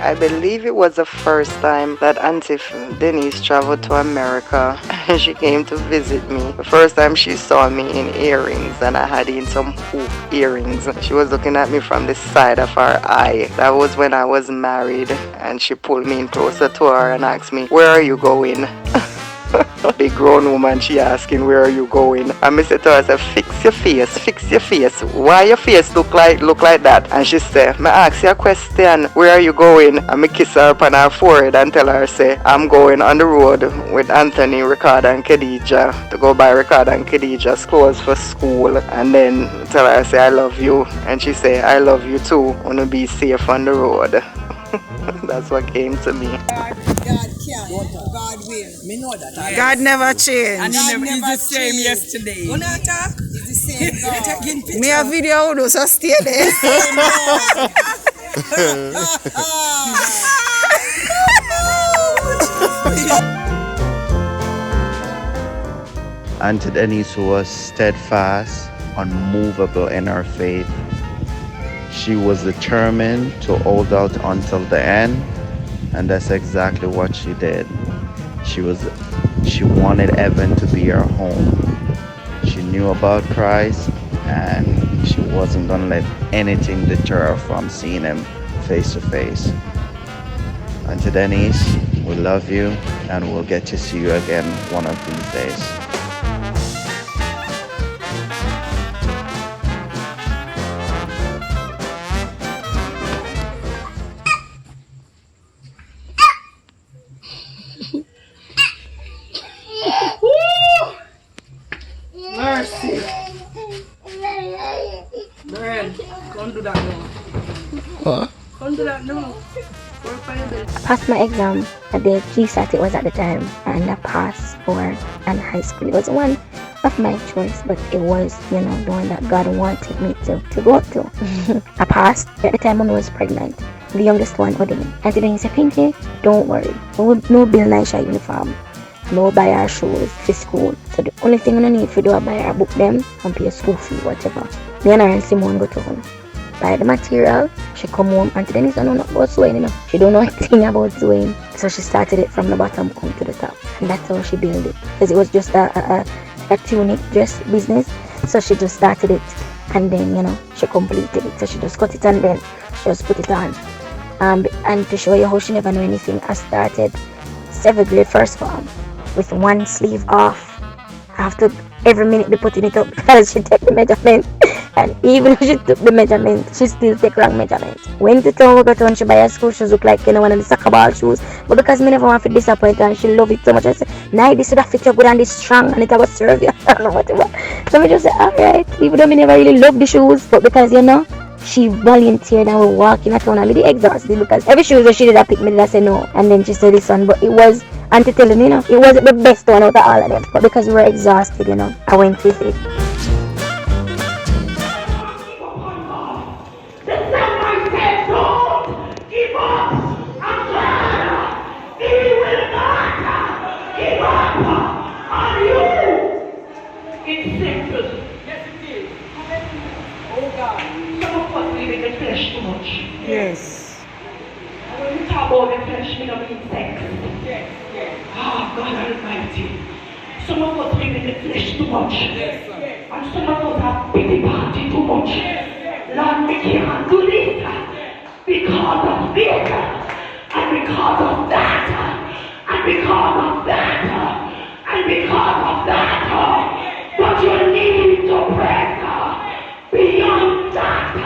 I believe it was the first time that Auntie Denise traveled to America. She came to visit me. The first time she saw me in earrings, and I had in some hoop earrings. She was looking at me from the side of her eye. That was when I was married, and she pulled me in closer to her and asked me, "Where are you going?" Big grown woman, she asking, "Where are you going?" And I said to her, I said, fix your face. Why your face look like that?" And she said, "Me ask you a question, where are you going?" And me kiss her upon her forehead and tell her, say, "I'm going on the road with Anthony, Ricardo and Khadija to go buy Ricardo and Khadija's clothes for school." And then tell her, I say, "I love you." And she say, "I love you too. Wanna be safe on the road." That's what came to me. God can, God will. Me know that. Yes. God never change. And he's the same yesterday. When I talk, it's the same God. Me a video though, so stay there. Aunty Denise was steadfast, unmovable in her faith. She was determined to hold out until the end, and that's exactly what she did. She wanted heaven to be her home. She knew about Christ, and she wasn't going to let anything deter her from seeing him face to face. Aunty Denise, we love you, and we'll get to see you again one of these days. Mercy. Brian, can't do that now. What? Can't do that now. I passed my exam at the GSAT it was at the time, and I passed for and high school. It was one of my choice, but it was, the one that God wanted me to go to. I passed. At the time, Mommy was pregnant, the youngest one, Odin. And then he said, "Pinky, don't worry. No bill Nisha uniform. No buy her shoes for school. So the only thing I need to do is buy her book them and pay school fee, whatever." Then I and Simone go to home. Buy the material, she come home, and Denise don't know about sewing, She don't know anything about sewing. So she started it from the bottom come to the top. And that's how she built it. Because it was just a tunic dress business. So she just started it, and then, she completed it. So she just cut it and then she just put it on. And to show you how she never knew anything, I started 7th grade first form with one sleeve off. After every minute be putting it up because she take the measurement. And even if she took the measurement, she still take wrong measurement. Went to town, we got on, she buy her school shoes look like, one of the soccer ball shoes. But because me never want to disappoint her and she love it so much, I said, "Nah, this would have fit you good and this strong and it will serve you." I don't know whatever. So we just say, alright, even though me never really love the shoes, but because, she volunteered and we walk in a town and me the exhausted because every shoes that she did I pick me did I say no. And then she said this one, but it was, and to tell them, it wasn't the best one out of all of them. But because we were exhausted, I went with it. Yes. When we talk about the flesh, we don't mean sex. Yes. Ah, God Almighty. Some of us live in the flesh too much. And some of us have pity party too much. Lord, we can't do this because of this, and because of that, and because of that, and because of that. But you need to press beyond that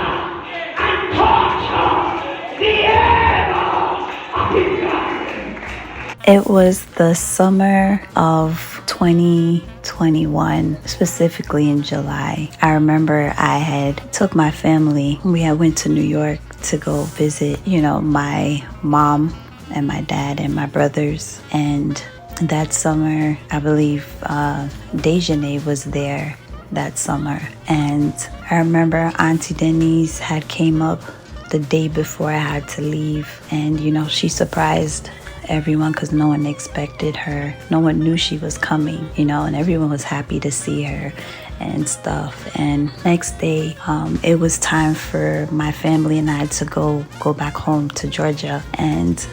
and touch the hem of his garment. It was the summer of 2021, specifically in July. I remember I had took my family. We had went to New York to go visit, my mom and my dad and my brothers. And that summer, I believe Dejanay was there that summer. And I remember Aunty Denise had came up the day before I had to leave. And, she surprised everyone because no one expected her. No one knew she was coming, and everyone was happy to see her. and stuff. And next day, it was time for my family and I to go back home to Georgia. And,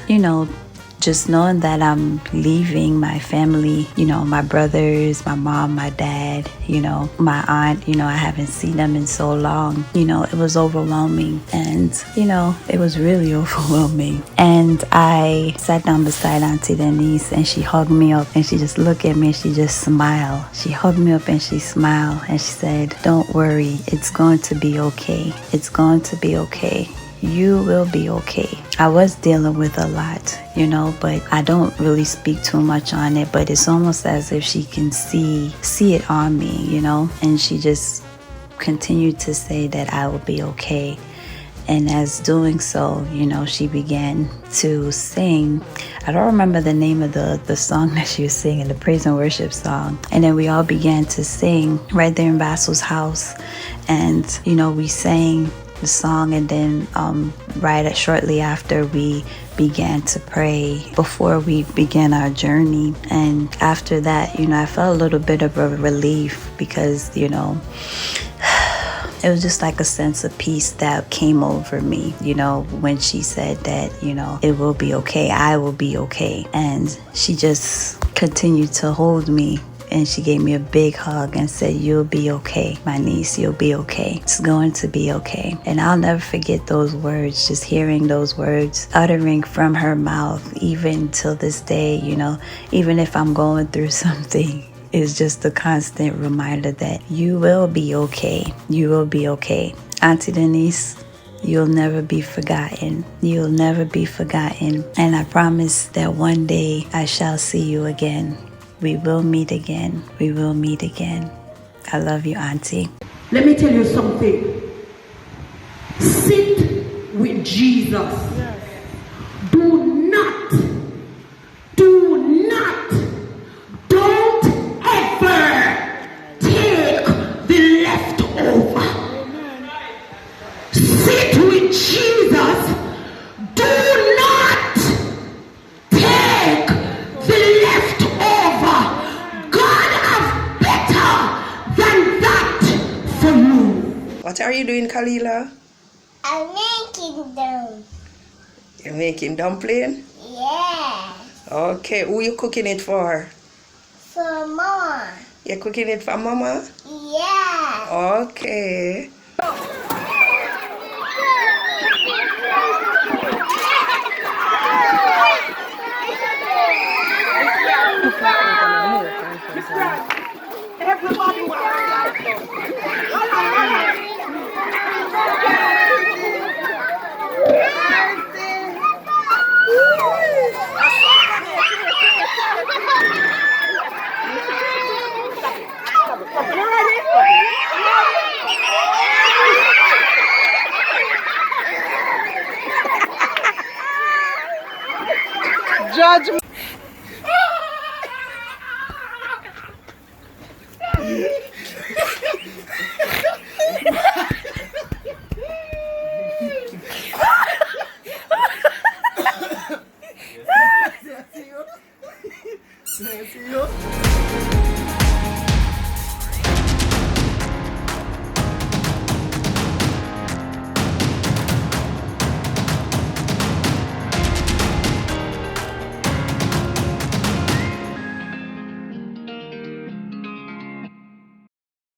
just knowing that I'm leaving my family, my brothers, my mom, my dad, my aunt, I haven't seen them in so long, it was overwhelming. And, it was really overwhelming. And I sat down beside Aunty Denise and she hugged me up and she just looked at me and she just smiled. She hugged me up and she smiled and she said, "Don't worry, it's going to be okay. It's going to be okay. You will be okay." I was dealing with a lot, but I don't really speak too much on it, but it's almost as if she can see it on me, and she just continued to say that I will be okay. And as doing so, she began to sing. I don't remember the name of the song that she was singing, the praise and worship song. And then we all began to sing right there in Vassal's house. And, we sang the song, and then shortly after we began to pray before we began our journey. And after that, I felt a little bit of a relief because, it was just like a sense of peace that came over me, when she said that, it will be okay, I will be okay. And she just continued to hold me. And she gave me a big hug and said, "You'll be okay, my niece, you'll be okay. It's going to be okay." And I'll never forget those words, just hearing those words uttering from her mouth, even till this day, even if I'm going through something, it's just a constant reminder that you will be okay. You will be okay. Aunty Denise, you'll never be forgotten. You'll never be forgotten. And I promise that one day I shall see you again. We will meet again. We will meet again. I love you, Auntie. Let me tell you something. Sit with Jesus. Do not, don't ever take the leftover. Sit with Jesus. Do not take the leftover. God has better than that for you. What are you doing, Kalila? I'm making them. You're making dumpling? Yeah. Okay, who you cooking it for? For Mama. You're cooking it for Mama? Yeah. Okay. Everybody Judge me. See you.